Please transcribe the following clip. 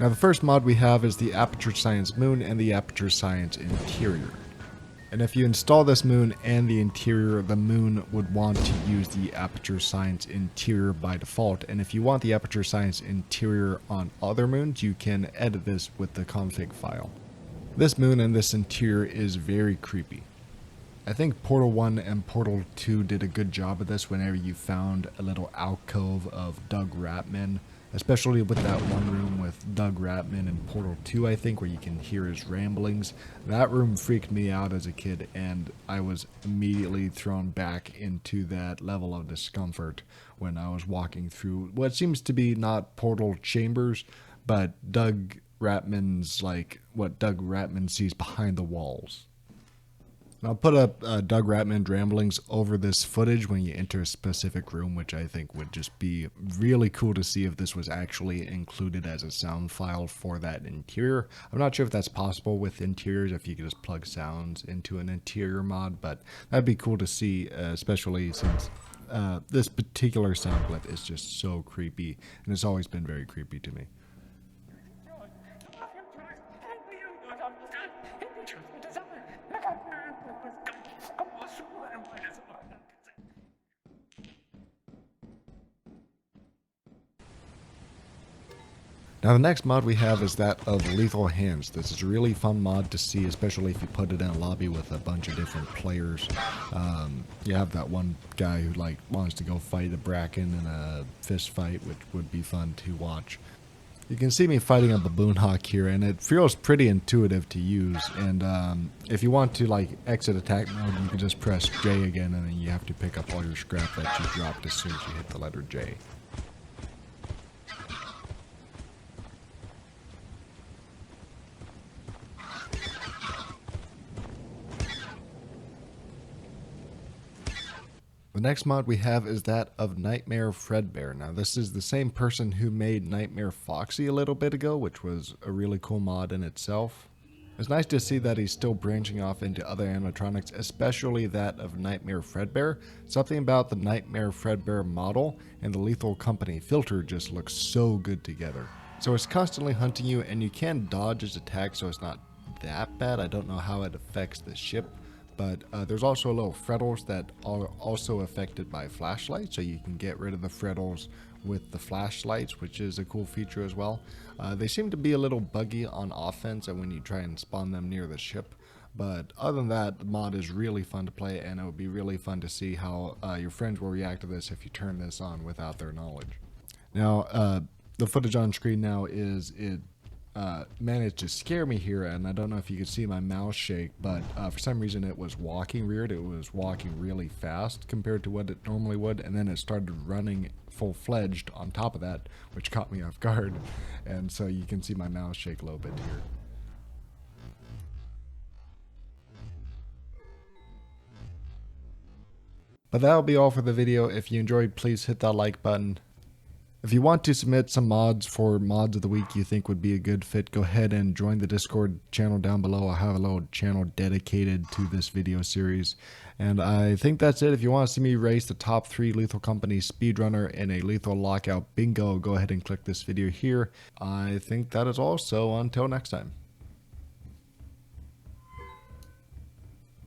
Now the first mod we have is the Aperture Science Moon and the Aperture Science Interior. And if you install this moon and the interior, the moon would want to use the Aperture Science Interior by default. And if you want the Aperture Science Interior on other moons, you can edit this with the config file. This moon and this interior is very creepy. I think Portal 1 and Portal 2 did a good job of this whenever you found a little alcove of Doug Ratman, especially with that one room with Doug Ratman in Portal 2, I think, where you can hear his ramblings. That room freaked me out as a kid, and I was immediately thrown back into that level of discomfort when I was walking through what seems to be not portal chambers, but Doug Ratman's, like, what Doug Ratman sees behind the walls. I'll put up Doug Ratman's ramblings over this footage when you enter a specific room, which I think would just be really cool to see if this was actually included as a sound file for that interior. I'm not sure if that's possible with interiors, if you could just plug sounds into an interior mod, but that'd be cool to see, especially since this particular sound clip is just so creepy, and it's always been very creepy to me. Now the next mod we have is that of Lethal Hands. This is a really fun mod to see, especially if you put it in a lobby with a bunch of different players. You have that one guy who wants to go fight a Bracken in a fist fight, which would be fun to watch. You can see me fighting a Baboon Hawk here, and it feels pretty intuitive to use. And if you want to exit attack mode, you can just press J again, and then you have to pick up all your scrap that you dropped as soon as you hit the letter J. The next mod we have is that of Nightmare Fredbear. Now this is the same person who made Nightmare Foxy a little bit ago, which was a really cool mod in itself. It's nice to see that he's still branching off into other animatronics, especially that of Nightmare Fredbear. Something about the Nightmare Fredbear model and the Lethal Company filter just looks so good together. So it's constantly hunting you, and you can dodge his attack, so it's not that bad. I don't know how it affects the ship. But there's also little frettles that are also affected by flashlights, so you can get rid of the frettles with the flashlights, which is a cool feature as well. They seem to be a little buggy on offense and when you try and spawn them near the ship. But other than that, the mod is really fun to play, and it would be really fun to see how your friends will react to this if you turn this on without their knowledge. Now, the footage on screen now is managed to scare me here, and I don't know if you could see my mouse shake, but for some reason it was walking weird. It was walking really fast compared to what it normally would, and then it started running full-fledged on top of that, which caught me off guard, and so you can see my mouse shake a little bit here. But that'll be all for the video. If you enjoyed, please hit that like button. If you want to submit some mods for Mods of the Week you think would be a good fit, go ahead and join the Discord channel down below. I have a little channel dedicated to this video series. And I think that's it. If you want to see me race the top 3 Lethal Company speedrunner in a Lethal Lockout bingo, go ahead and click this video here. I think that is all, so until next time.